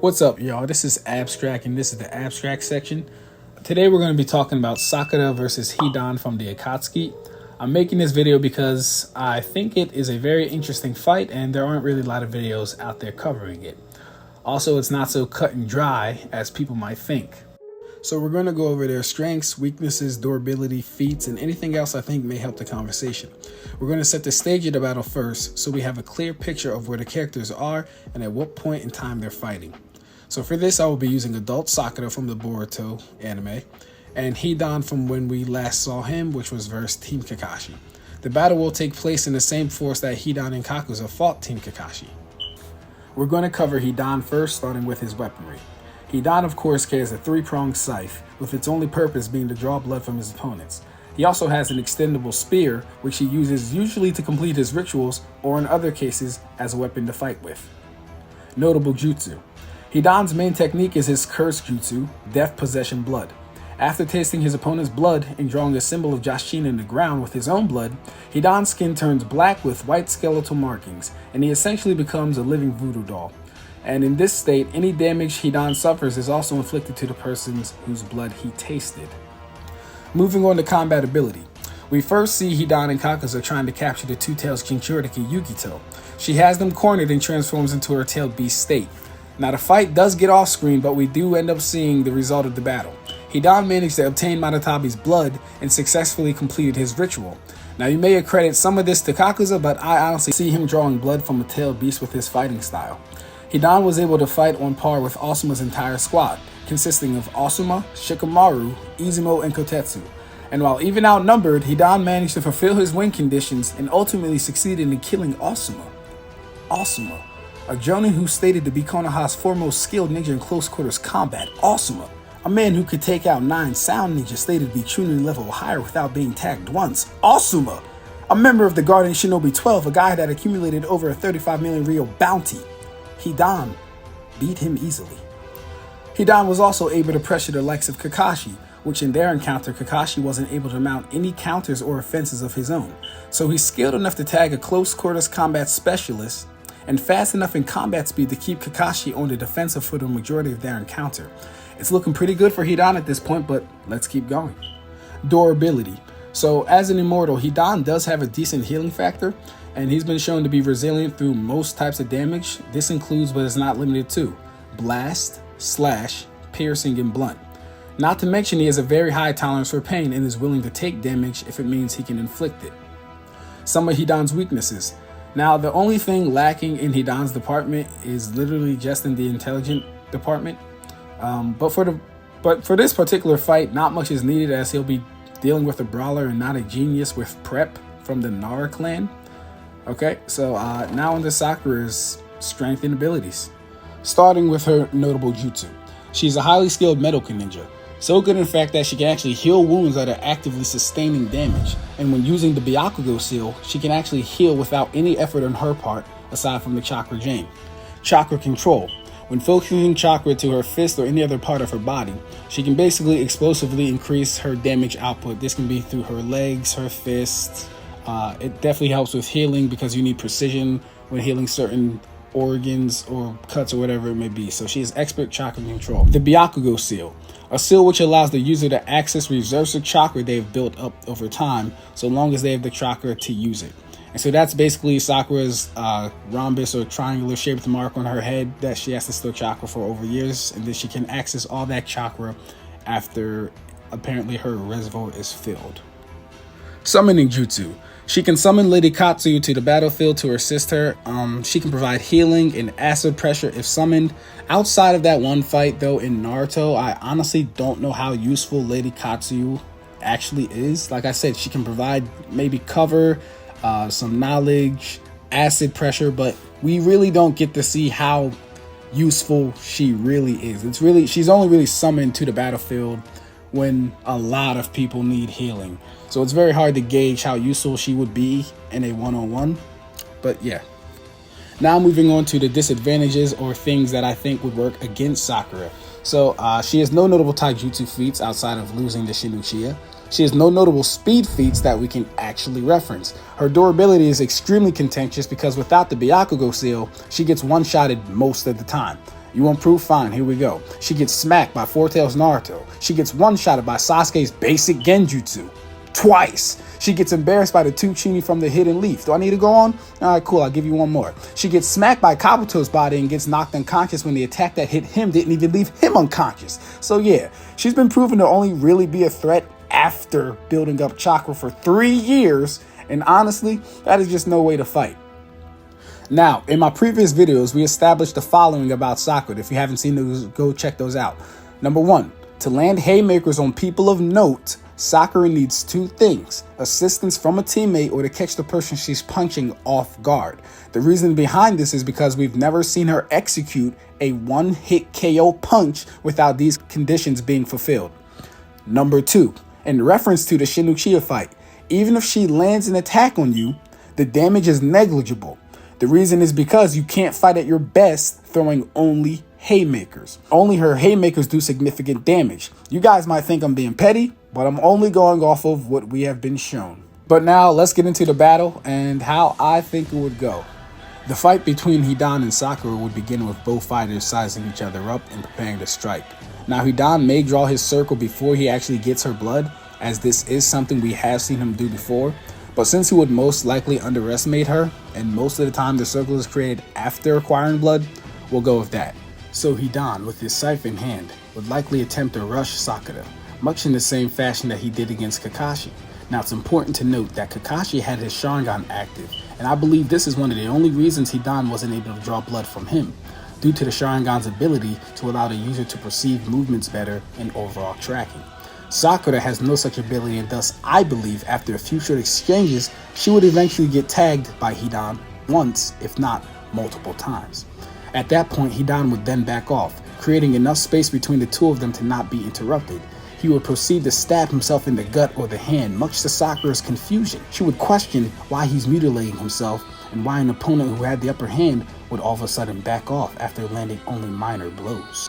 What's up, y'all? This is Abstract, and this is the Abstract section. Today we're going to be talking about Sakura versus Hidan from the Akatsuki. I'm making this video because I think it is a very interesting fight, and there aren't really a lot of videos out there covering it. Also, it's not so cut and dry as people might think. So we're going to go over their strengths, weaknesses, durability, feats, and anything else I think may help the conversation. We're going to set the stage of the battle first, so we have a clear picture of where the characters are and at what point in time they're fighting. So for this, I will be using adult Sakura from the Boruto anime, and Hidan from when we last saw him, which was versus Team Kakashi. The battle will take place in the same force that Hidan and Kakuza fought Team Kakashi. We're going to cover Hidan first, starting with his weaponry. Hidan, of course, carries a three-pronged scythe, with its only purpose being to draw blood from his opponents. He also has an extendable spear, which he uses usually to complete his rituals, or in other cases, as a weapon to fight with. Notable jutsu. Hidan's main technique is his curse jutsu, Death Possession Blood. After tasting his opponent's blood and drawing a symbol of Jashin in the ground with his own blood, Hidan's skin turns black with white skeletal markings, and he essentially becomes a living voodoo doll. And in this state, any damage Hidan suffers is also inflicted to the persons whose blood he tasted. Moving on to combat ability. We first see Hidan and Kakuza trying to capture the Two-Tails Jinchuriki Yugito. She has them cornered and transforms into her tailed beast state. Now the fight does get off screen, but we do end up seeing the result of the battle. Hidan managed to obtain Manatabi's blood and successfully completed his ritual. Now you may accredit some of this to Kakuza, but I honestly see him drawing blood from a tailed beast with his fighting style. Hidan was able to fight on par with Asuma's entire squad, consisting of Asuma, Shikamaru, Izumo, and Kotetsu. And while even outnumbered, Hidan managed to fulfill his win conditions and ultimately succeeded in killing Asuma. Asuma, a jonin who stated to be Konoha's foremost skilled ninja in close quarters combat. Asuma, a man who could take out 9 sound ninjas stated to be Chunin level higher without being tagged once. Asuma, a member of the Guardian Shinobi 12, a guy that accumulated over a 35 million Ryo bounty. Hidan beat him easily. Hidan was also able to pressure the likes of Kakashi, which in their encounter, Kakashi wasn't able to mount any counters or offenses of his own. So he's skilled enough to tag a close quarters combat specialist and fast enough in combat speed to keep Kakashi on the defensive for the majority of their encounter. It's looking pretty good for Hidan at this point, but let's keep going. Durability. So as an immortal, Hidan does have a decent healing factor, and he's been shown to be resilient through most types of damage. This includes, but is not limited to, blast, slash, piercing, and blunt. Not to mention he has a very high tolerance for pain and is willing to take damage if it means he can inflict it. Some of Hidan's weaknesses. Now, the only thing lacking in Hidan's department is literally just in the intelligent department. But for this particular fight, not much is needed, as he'll be dealing with a brawler and not a genius with prep from the Nara clan. Okay, so now on to Sakura's strength and abilities. Starting with her notable jutsu. She's a highly skilled medical ninja. So good in fact that she can actually heal wounds that are actively sustaining damage. And when using the Byakugo seal, she can actually heal without any effort on her part, aside from the Chakra Jane. Chakra control. When focusing chakra to her fist or any other part of her body, she can basically explosively increase her damage output. This can be through her legs, her fists. It definitely helps with healing because you need precision when healing certain organs or cuts or whatever it may be. So she has expert chakra control. The Byakugo seal, a seal which allows the user to access reserves of chakra they've built up over time, so long as they have the chakra to use it. And so that's basically Sakura's rhombus or triangular shaped mark on her head that she has to store chakra for over years, and then she can access all that chakra after apparently her reservoir is filled. Summoning jutsu. She can summon Lady Katsuyu to the battlefield to assist her. She can provide healing and acid pressure if summoned. Outside of that one fight, though, in Naruto, I honestly don't know how useful Lady Katsuyu actually is. Like I said, she can provide maybe cover, some knowledge, acid pressure, but we really don't get to see how useful she really is. She's only really summoned to the battlefield when a lot of people need healing. So it's very hard to gauge how useful she would be in a one-on-one, but yeah. Now moving on to the disadvantages or things that I think would work against Sakura. So she has no notable taijutsu feats outside of losing the Shinuchiya. She has no notable speed feats that we can actually reference. Her durability is extremely contentious because without the Byakugo seal, she gets one-shotted most of the time. You want proof? Fine, here we go. She gets smacked by Four Tails Naruto. She gets one-shotted by Sasuke's basic genjutsu. Twice. She gets embarrassed by the Tsuchini from the Hidden Leaf. Do I need to go on? Alright, cool, I'll give you one more. She gets smacked by Kabuto's body and gets knocked unconscious when the attack that hit him didn't even leave him unconscious. So yeah, she's been proven to only really be a threat after building up Chakra for 3 years, and honestly, that is just no way to fight. Now, in my previous videos, we established the following about Sakura. If you haven't seen those, go check those out. Number 1, to land haymakers on people of note, Sakura needs 2 things: assistance from a teammate or to catch the person she's punching off guard. The reason behind this is because we've never seen her execute a one-hit KO punch without these conditions being fulfilled. Number 2, in reference to the Shinuchiya fight, even if she lands an attack on you, the damage is negligible. The reason is because you can't fight at your best throwing only haymakers. Only her haymakers do significant damage. You guys might think I'm being petty, but I'm only going off of what we have been shown. But now let's get into the battle and how I think it would go. The fight between Hidan and Sakura would begin with both fighters sizing each other up and preparing to strike. Now Hidan may draw his circle before he actually gets her blood, as this is something we have seen him do before. But since he would most likely underestimate her, and most of the time the circle is created after acquiring blood, we'll go with that. So Hidan, with his scythe in hand, would likely attempt to rush Sakura, much in the same fashion that he did against Kakashi. Now it's important to note that Kakashi had his Sharingan active, and I believe this is one of the only reasons Hidan wasn't able to draw blood from him, due to the Sharingan's ability to allow the user to perceive movements better and overall tracking. Sakura has no such ability, and thus I believe after a few short exchanges, she would eventually get tagged by Hidan once, if not multiple times. At that point, Hidan would then back off, creating enough space between the two of them to not be interrupted. He would proceed to stab himself in the gut or the hand, much to Sakura's confusion. She would question why he's mutilating himself and why an opponent who had the upper hand would all of a sudden back off after landing only minor blows.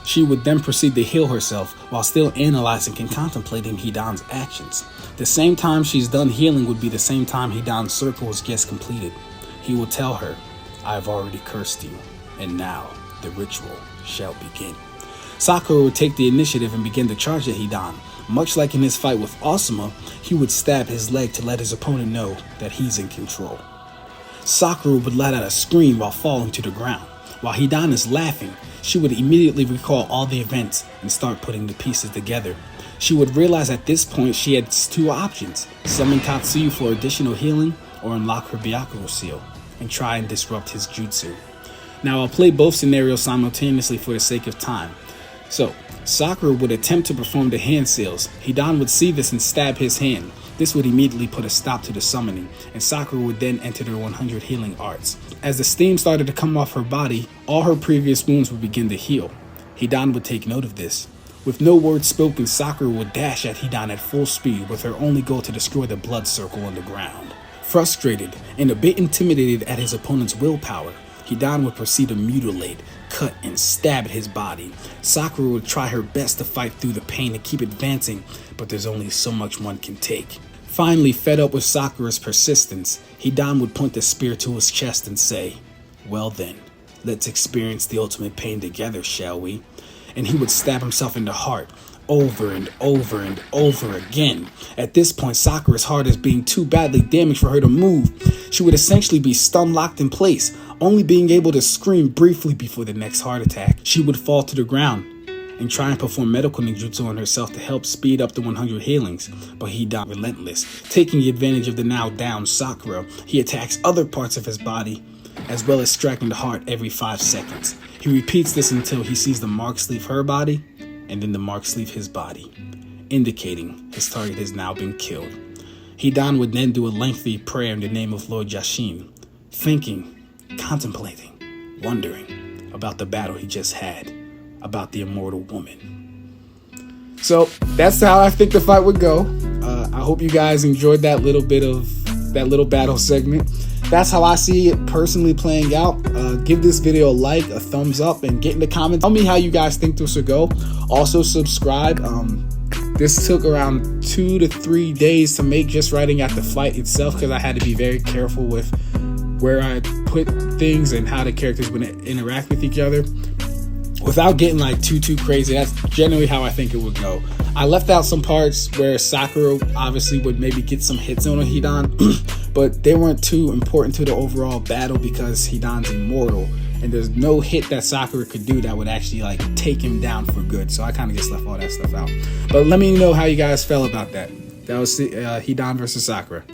She would then proceed to heal herself while still analyzing and contemplating Hidan's actions. The same time she's done healing would be the same time Hidan's circles gets completed. He will tell her, "I have already cursed you, and now the ritual shall begin." Sakura would take the initiative and begin to charge at Hidan. Much like in his fight with Asuma, he would stab his leg to let his opponent know that he's in control. Sakura would let out a scream while falling to the ground. While Hidan is laughing, she would immediately recall all the events and start putting the pieces together. She would realize at this point she had 2 options: summon Katsuyu for additional healing or unlock her Byakugo seal and try and disrupt his jutsu. Now I'll play both scenarios simultaneously for the sake of time. So, Sakura would attempt to perform the hand seals. Hidan would see this and stab his hand. This would immediately put a stop to the summoning, and Sakura would then enter her 100 healing arts. As the steam started to come off her body, all her previous wounds would begin to heal. Hidan would take note of this. With no words spoken, Sakura would dash at Hidan at full speed, with her only goal to destroy the blood circle on the ground. Frustrated and a bit intimidated at his opponent's willpower, Hidan would proceed to mutilate, cut, and stab at his body. Sakura would try her best to fight through the pain and keep advancing, but there's only so much one can take. Finally, fed up with Sakura's persistence, Hidan would point the spear to his chest and say, "Well then, let's experience the ultimate pain together, shall we?" And he would stab himself in the heart, over and over and over again. At this point, Sakura's heart is being too badly damaged for her to move. She would essentially be stun locked in place, only being able to scream briefly before the next heart attack. She would fall to the ground and try and perform medical ninjutsu on herself to help speed up the 100 healings, but he died relentless. Taking advantage of the now down Sakura, he attacks other parts of his body, as well as striking the heart every 5 seconds. He repeats this until he sees the marks leave her body, and then the marks leave his body, indicating his target has now been killed. Hidan would then do a lengthy prayer in the name of Lord Yashin, thinking, contemplating, wondering about the battle he just had, about the immortal woman. So that's how I think the fight would go. I hope you guys enjoyed that little bit of that little battle segment. That's how I see it personally playing out. Give this video a like, a thumbs up, and get in the comments. Tell me how you guys think this would go. Also subscribe. This took around 2 to 3 days to make, just writing out the fight itself, because I had to be very careful with where I put things and how the characters would interact with each other. without getting like too crazy, that's generally how I think it would go. I left out some parts where Sakura obviously would maybe get some hits on a Hidan, but they weren't too important to the overall battle because Hidan's immortal, and there's no hit that Sakura could do that would actually like take him down for good. So I kind of just left all that stuff out. But let me know how you guys felt about that. That was Hidan versus Sakura.